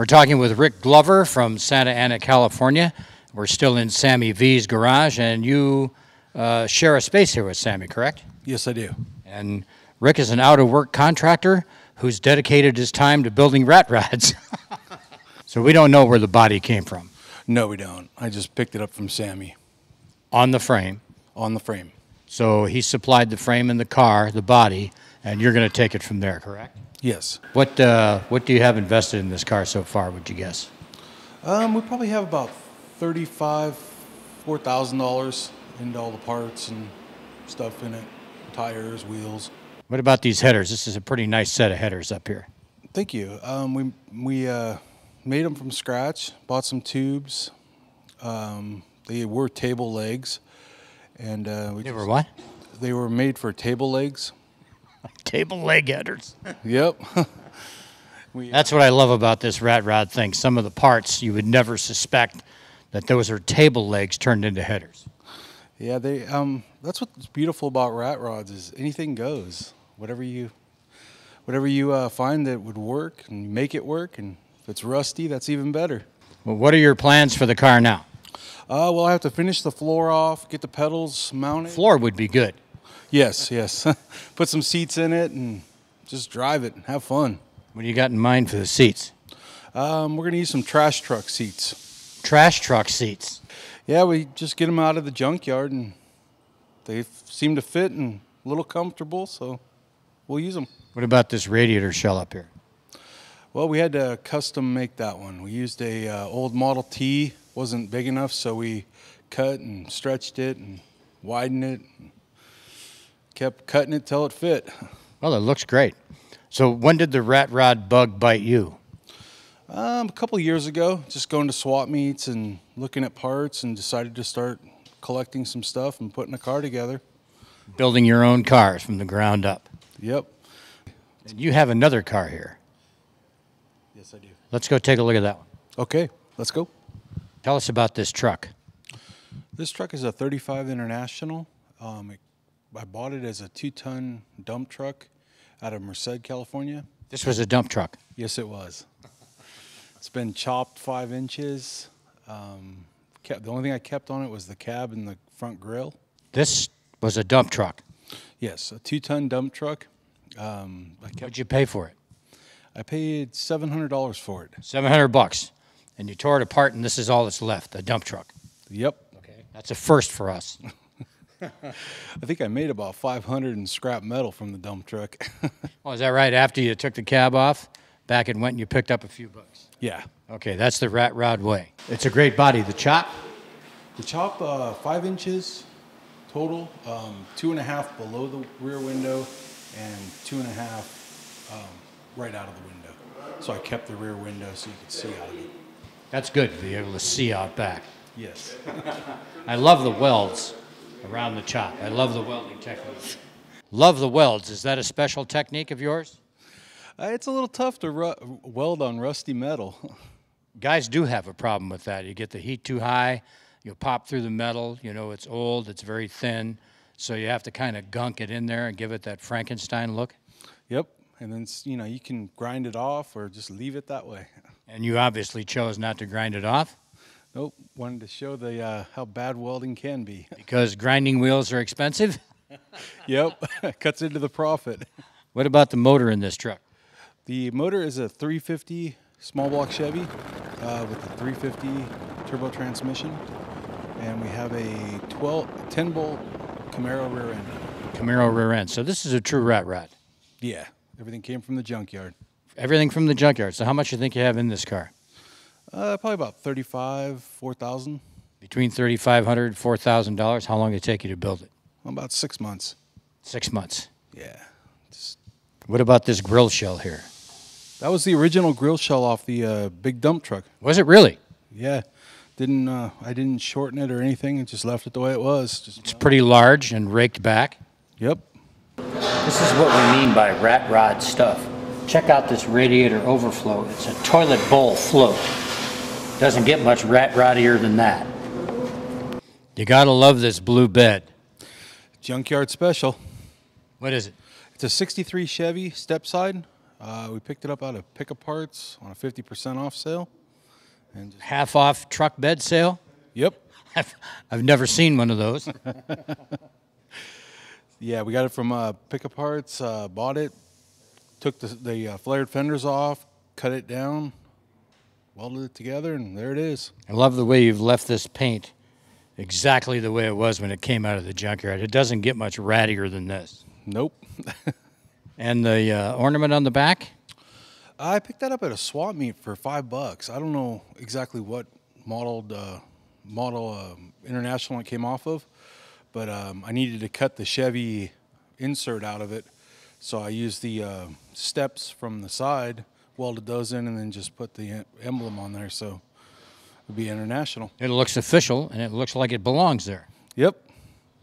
We're talking with Rick Glover from Santa Ana, California. We're still in Sammy V's garage, and you share a space here with Sammy, correct? Yes, I do. And Rick is an out-of-work contractor who's dedicated his time to building rat rods. So we don't know where the body came from. No, we don't. I just picked it up from Sammy. On the frame. On the frame. So he supplied the frame and the car, the body, and you're going to take it from there, correct? Yes. What do you have invested in this car so far, would you guess? We probably have about $4,000 into all the parts and stuff in it. Tires, wheels. What about these headers? This is a pretty nice set of headers up here. Thank you. We made them from scratch, bought some tubes. They were table legs. And They were what? They were made for table legs. Table leg headers. Yep. That's what I love about this rat rod thing. Some of the parts you would never suspect that those are table legs turned into headers. Yeah, that's what's beautiful about rat rods is anything goes. Whatever you find that would work and you make it work, and if it's rusty, that's even better. Well, what are your plans for the car now? Well, I have to finish the floor off, get the pedals mounted. Floor would be good. Yes. Put some seats in it and just drive it and have fun. What do you got in mind for the seats? We're going to use some trash truck seats. Trash truck seats. Yeah, we just get them out of the junkyard and they seem to fit and a little comfortable, so we'll use them. What about this radiator shell up here? Well, we had to custom make that one. We used a old Model T. Wasn't big enough, so we cut and stretched it and widened it. And kept cutting it till it fit. Well, it looks great. So when did the rat rod bug bite you? A couple of years ago, just going to swap meets and looking at parts, and decided to start collecting some stuff and putting a car together. Building your own cars from the ground up. Yep. And you have another car here. Yes, I do. Let's go take a look at that one. Okay, let's go. Tell us about this truck. This truck is a 35 International. I bought it as a 2-ton dump truck out of Merced, California. This was a dump truck. Yes, it was. It's been chopped 5 inches. The only thing I kept on it was the cab and the front grille. This was a dump truck. Yes, a 2-ton dump truck. What'd you pay for it? I paid $700 for it. $700. And you tore it apart, and this is all that's left, a dump truck. Yep. Okay. That's a first for us. I think I made about 500 in scrap metal from the dump truck. Oh, is that right? After you took the cab off, back and went and you picked up a few bucks? Yeah. Okay, that's the rat rod way. It's a great body. The chop? The chop, 5 inches total, 2.5 below the rear window and 2.5 right out of the window. So I kept the rear window so you could see out of it. That's good to be able to see out back. Yes. I love the welds around the chop. I love the welding technique. Love the welds. Is that a special technique of yours? It's a little tough to weld on rusty metal. Guys do have a problem with that. You get the heat too high, you'll pop through the metal. You know, it's old, it's very thin, so you have to kind of gunk it in there and give it that Frankenstein look. Yep. And then, you can grind it off or just leave it that way. And you obviously chose not to grind it off? Nope. Wanted to show the how bad welding can be. Because grinding wheels are expensive? Yep. Cuts into the profit. What about the motor in this truck? The motor is a 350 small block Chevy with a 350 turbo transmission. And we have a 10-bolt Camaro rear end. Camaro rear end. So this is a true rat rod. Yeah. Everything came from the junkyard. Everything from the junkyard. So how much do you think you have in this car? Probably about $4,000. Between $3,500 and $4,000. How long did it take you to build it? About 6 months. 6 months. Yeah. What about this grill shell here? That was the original grill shell off the big dump truck. Was it really? Yeah. I didn't shorten it or anything. I just left it the way it was. It's pretty large and raked back. Yep. This is what we mean by rat rod stuff. Check out this radiator overflow. It's a toilet bowl float. Doesn't get much rat roddier than that. You gotta love this blue bed. Junkyard special. What is it? It's a '63 Chevy step side, We picked it up out of Pick-A Parts on a 50% off sale. And just, Half off truck bed sale? yep. I've never seen one of those. Yeah, we got it from Pick-A Parts, bought it, took the flared fenders off, cut it down, welded it together, and there it is. I love the way you've left this paint exactly the way it was when it came out of the junkyard. It doesn't get much rattier than this. Nope. And the ornament on the back? I picked that up at a swap meet for $5. I don't know exactly what model International it came off of, but I needed to cut the Chevy insert out of it, so I used the steps from the side, welded those in, and then just put the emblem on there, so it would be International. It looks official, and it looks like it belongs there. Yep.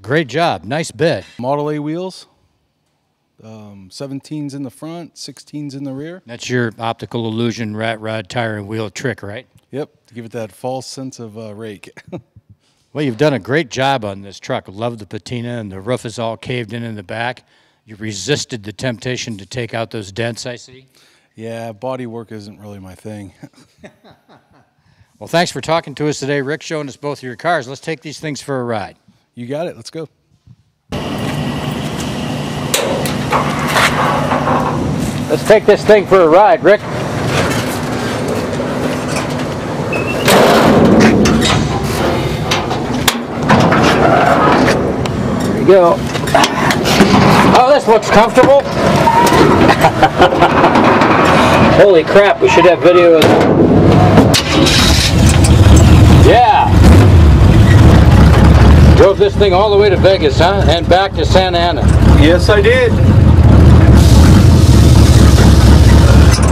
Great job. Nice bed. Model A wheels, 17s in the front, 16s in the rear. That's your optical illusion RatRod tire and wheel trick, right? Yep, to give it that false sense of rake. Well, you've done a great job on this truck. Love the patina, and the roof is all caved in the back. You resisted the temptation to take out those dents, I see. Yeah, body work isn't really my thing. Well, thanks for talking to us today, Rick, showing us both of your cars. Let's take these things for a ride. You got it. Let's go. Let's take this thing for a ride, Rick. There we go. Oh, this looks comfortable. Holy crap, we should have video of Yeah. Drove this thing all the way to Vegas, huh? And back to Santa Ana. Yes, I did.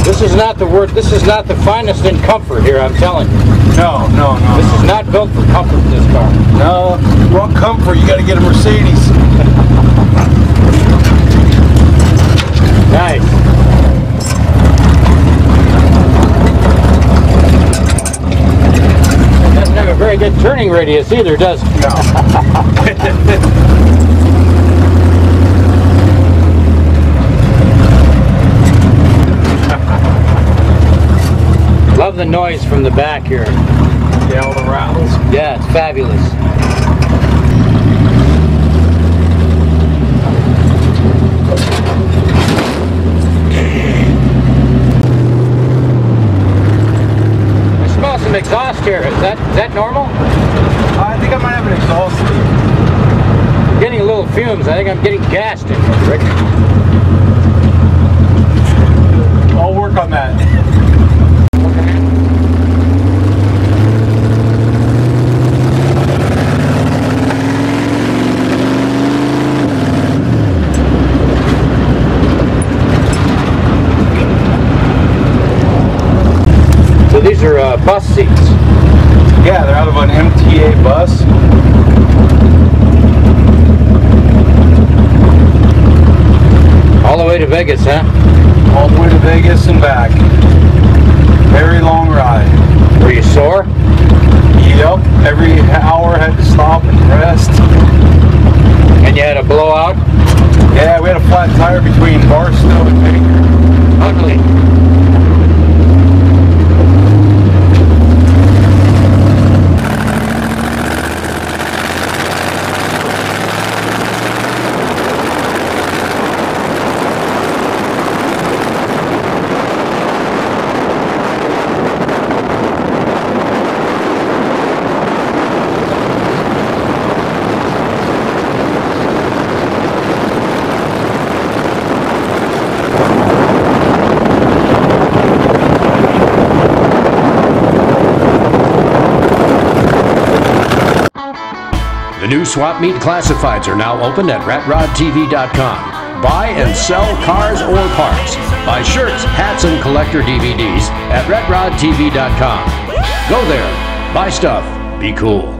This is not the word. This is not the finest in comfort here, I'm telling you. No. This is not built for comfort, this car. No, you want comfort, you got to get a Mercedes. Nice. It doesn't have a very good turning radius either, does it? No. Love the noise from the back here. Yeah, all the rattles. Yeah, it's fabulous. I smell some exhaust here. Is that normal? I think I might have an exhaust leak. I'm getting a little fumes. I think I'm getting gassed in here, Rick. I'll work on that. So these are bus seats. Yeah, they're out of an MTA bus. All the way to Vegas, huh? All the way to Vegas and back. Very long ride. Were you sore? Yep, every hour had to stop and rest. And you had a blowout? Yeah, we had a flat tire between Barstow and Baker. Ugly. The new Swap Meet Classifieds are now open at RatRodTV.com. Buy and sell cars or parts. Buy shirts, hats, and collector DVDs at RatRodTV.com. Go there, buy stuff, be cool.